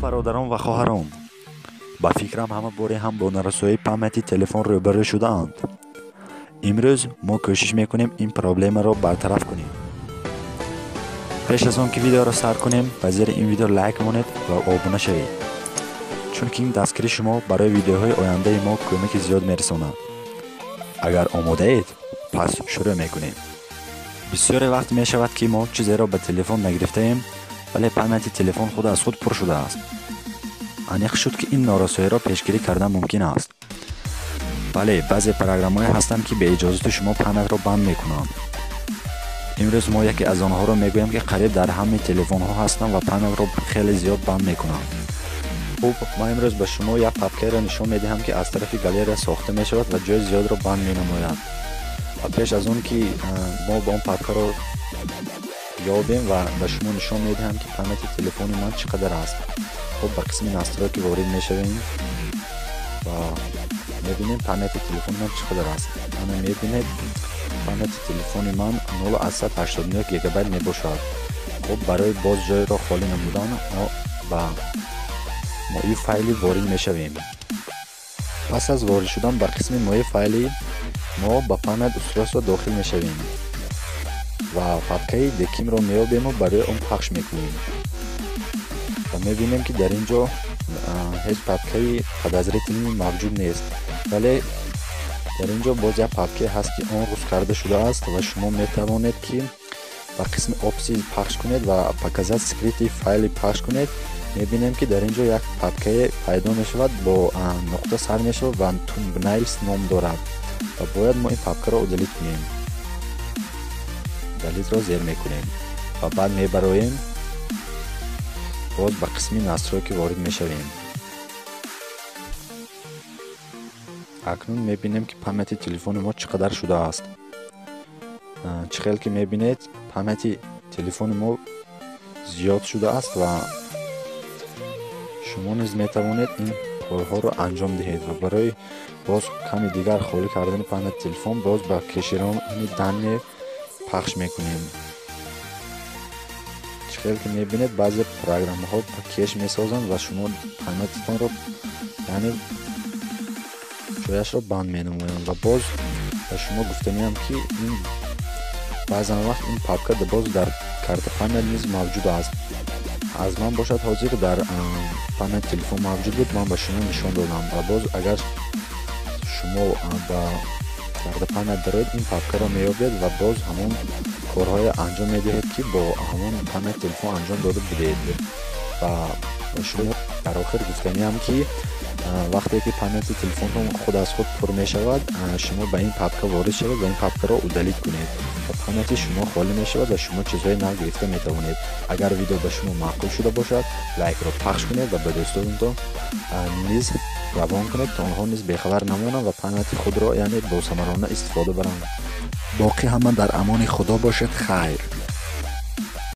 برادران و خواهران، با فکرم همه باری هم با نرسایی پامتی تلفن روبرو شده‌اند. امروز ما کوشش میکنیم این پرابلم را برطرف کنیم. پیش از آن که ویدیو را سر کنیم، پذیر این ویدیو لایک مونید و آبونه شوید، چون که این دستگیری شما برای ویدیوهای آینده ما کمک زیاد میرساند. اگر آماده اید، پس شروع میکنیم. بسیار وقت می شود که ما چیزی را به تلفن نگرفته ایم، ولی پامتی تلفن خود از خود پر شده است. انیق شد که این نارسایی را پیشگیری کردن ممکن است. بله، بعضی پروگرام‌های هستند که به اجازه شما پامت را بند میکنند. امروز ما یکی از آنها را میگویم که قریب در همه تلفن‌ها هستند و پامت را خیلی زیاد بند میکنند. خب، ما امروز به شما یک پاپکی را نشان میدهم که از طرف گالری ساخته می شود و جای زیاد را بند می نماید. و پیش از اون که ما با اون پاپکی را یابیم و به شما نشان میدهم که پامتی تلفن من چقدر است. خب، به قسم ناسترا وارد میشویم و میبینیم پامتی تلفن من چقدر است. انا میبینید پامتی تلفن من 0 گیگابایت میباشد. خب، برای باز جای را خالی نمودن ما این فایلی وارد میشویم. پس از وارد شدن به قسم مایع فایلی، ما با پامت استرس را داخل میشویم و پاپکی دکیم را میابیم و برای اون پخش میکنیم و میبینیم که در اینجا هیچ پاپکی پدازریتی موجود نیست، ولی در اینجا باز یک پاپکی هست که اون روز کرده شده است و شما میتوانید که با قسم اپسی پخش کنید و پاکزات سکریتی فایلی پخش کنید. میبینیم که در اینجا یک پاپکی پیدا میشود با نقطه سر میشود و تونبنیلز نام دارد و باید ما این پاپکی را دلیت کنیم. دلیت را زیر میکنیم و بعد میبراییم باز به قسم نصرایی که وارد میشویم. اکنون میبینیم که پامتی تلفن ما چقدر شده است. چخیل که میبینید پامتی تلفن ما زیاد شده است و شما نیز میتوانید این کارها رو انجام دهید و برای باز کمی دیگر خالی کردن پامتی تلفن باز با کشیران این دنی پخش میکنیم. چخیل که میبینید بعضی پروگرام ها با کش میسازند و شما پامتیتان رو یعنی جایش رو بند مینمایند و باز به شما گفتنیم که این بعضا وقت این پاپکی باز در کارت پامت نیز موجود است. از من باشد حاضر در پامت تلفن موجود بود، من به شما نشان دادم و باز اگر شما با کارت پامت دارید این پاپکی را میابید و باز همون کارهای انجام میدهید که با همون پامت تلفن انجام داده بودید. و شما در آخر گفتنیم که وقتی که پامت تلفن خود از خود پر می شود، شما به این پاپکی وارد شوید و این پاپکی را دلیت کنید و پامت شما خالی می شود و شما چیزهای نو گرفته می توانید. اگر ویدیو به شما معقول شده باشد، لایک را پخش کنید و به دوستانتان نیز روان کنید تا آنها نیز بیخبر نمانند و پامت خود را یعنی با ثمرانه استفاده برند. باقی همه در امان خدا باشد. خیر.